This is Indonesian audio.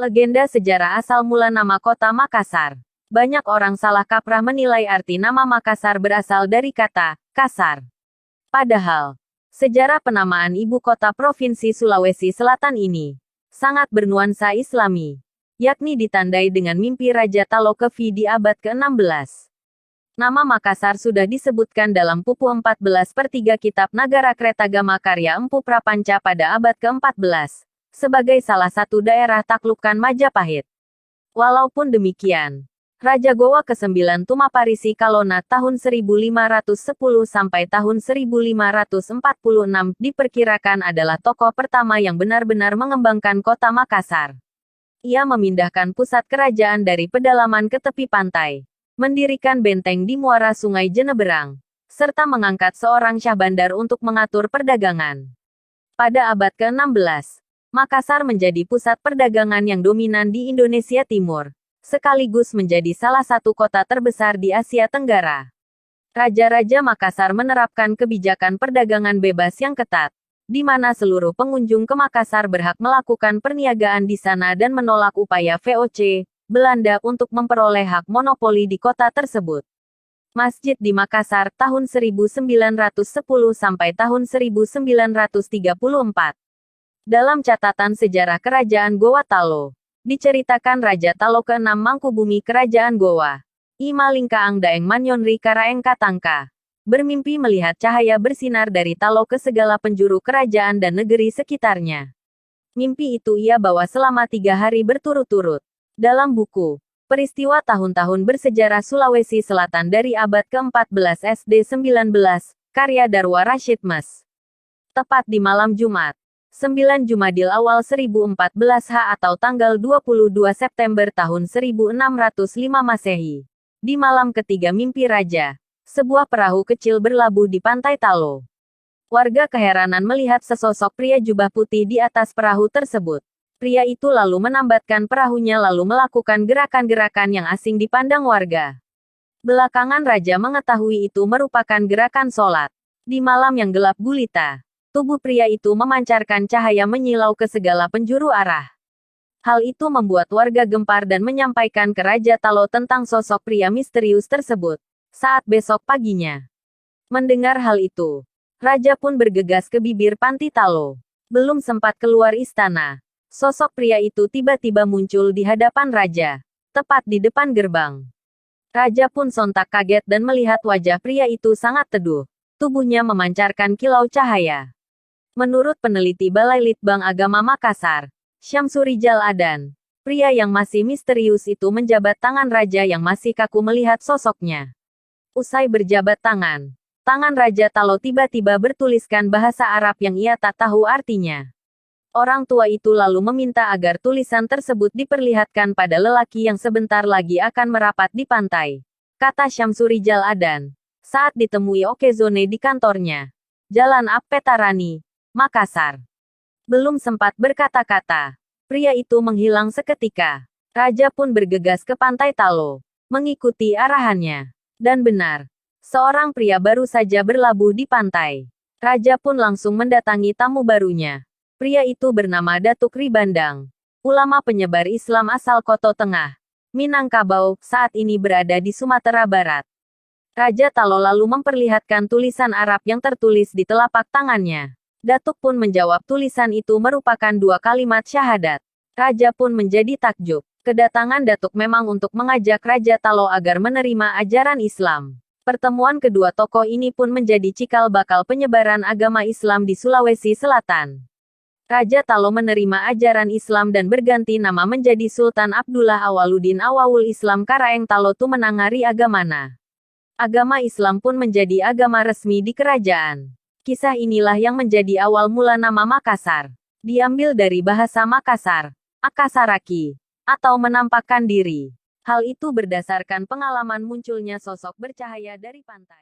Legenda sejarah asal mula nama kota Makassar. Banyak orang salah kaprah menilai arti nama Makassar berasal dari kata kasar. Padahal, sejarah penamaan ibu kota Provinsi Sulawesi Selatan ini sangat bernuansa Islami, yakni ditandai dengan mimpi Raja Talokevi di abad ke-16. Nama Makassar sudah disebutkan dalam Pupu 14/3 Kitab Nagara Kretagama karya Empu Prapanca pada abad ke-14, sebagai salah satu daerah taklukan Majapahit. Walaupun demikian, Raja Gowa ke-9 Tumaparisi Kalona tahun 1510 sampai tahun 1546 diperkirakan adalah tokoh pertama yang benar-benar mengembangkan kota Makassar. Ia memindahkan pusat kerajaan dari pedalaman ke tepi pantai, mendirikan benteng di muara Sungai Jeneberang, serta mengangkat seorang syah bandar untuk mengatur perdagangan. Pada abad ke-16, Makassar menjadi pusat perdagangan yang dominan di Indonesia Timur, sekaligus menjadi salah satu kota terbesar di Asia Tenggara. Raja-raja Makassar menerapkan kebijakan perdagangan bebas yang ketat, di mana seluruh pengunjung ke Makassar berhak melakukan perniagaan di sana dan menolak upaya VOC Belanda untuk memperoleh hak monopoli di kota tersebut. Masjid di Makassar tahun 1910 sampai tahun 1934. Dalam catatan sejarah Kerajaan Gowa Talo, diceritakan Raja Talo ke-6 Mangkubumi Kerajaan Gowa, I Malingkaang Daeng Manyonri Karaeng Katangka, bermimpi melihat cahaya bersinar dari Talo ke segala penjuru kerajaan dan negeri sekitarnya. Mimpi itu ia bawa selama 3 hari berturut-turut. Dalam buku Peristiwa Tahun-Tahun Bersejarah Sulawesi Selatan dari abad ke-14 SD-19, karya Darwa Rashid Mas. Tepat di malam Jumat, 9 Jumadil awal 1014 H atau tanggal 22 September tahun 1605 Masehi. Di malam ketiga mimpi raja, sebuah perahu kecil berlabuh di pantai Talo. Warga keheranan melihat sesosok pria jubah putih di atas perahu tersebut. Pria itu lalu menambatkan perahunya lalu melakukan gerakan-gerakan yang asing dipandang warga. Belakangan raja mengetahui itu merupakan gerakan sholat. Di malam yang gelap gulita, tubuh pria itu memancarkan cahaya menyilau ke segala penjuru arah. Hal itu membuat warga gempar dan menyampaikan ke Raja Talo tentang sosok pria misterius tersebut. Saat besok paginya, mendengar hal itu, Raja pun bergegas ke bibir pantai Talo. Belum sempat keluar istana, sosok pria itu tiba-tiba muncul di hadapan Raja, tepat di depan gerbang. Raja pun sontak kaget dan melihat wajah pria itu sangat teduh. Tubuhnya memancarkan kilau cahaya. Menurut peneliti Balai Litbang Agama Makassar, Syamsurijal Adan, pria yang masih misterius itu menjabat tangan raja yang masih kaku melihat sosoknya. Usai berjabat tangan, tangan Raja Talo tiba-tiba bertuliskan bahasa Arab yang ia tak tahu artinya. Orang tua itu lalu meminta agar tulisan tersebut diperlihatkan pada lelaki yang sebentar lagi akan merapat di pantai. Kata Syamsurijal Adan, saat ditemui Okezone di kantornya. Jalan Apetarani, Makassar. Belum sempat berkata-kata, pria itu menghilang seketika. Raja pun bergegas ke pantai Talo, mengikuti arahannya. Dan benar, seorang pria baru saja berlabuh di pantai. Raja pun langsung mendatangi tamu barunya. Pria itu bernama Datuk Ribandang, ulama penyebar Islam asal Koto Tengah, Minangkabau, saat ini berada di Sumatera Barat. Raja Talo lalu memperlihatkan tulisan Arab yang tertulis di telapak tangannya. Datuk pun menjawab tulisan itu merupakan 2 kalimat syahadat. Raja pun menjadi takjub. Kedatangan Datuk memang untuk mengajak Raja Talo agar menerima ajaran Islam. Pertemuan kedua tokoh ini pun menjadi cikal bakal penyebaran agama Islam di Sulawesi Selatan. Raja Talo menerima ajaran Islam dan berganti nama menjadi Sultan Abdullah Awaludin Awawul Islam Karaeng Talo Tumenangari Agamana. Agama Islam pun menjadi agama resmi di kerajaan. Kisah inilah yang menjadi awal mula nama Makassar. Diambil dari bahasa Makassar, Akasaraki, atau menampakkan diri. Hal itu berdasarkan pengalaman munculnya sosok bercahaya dari pantai.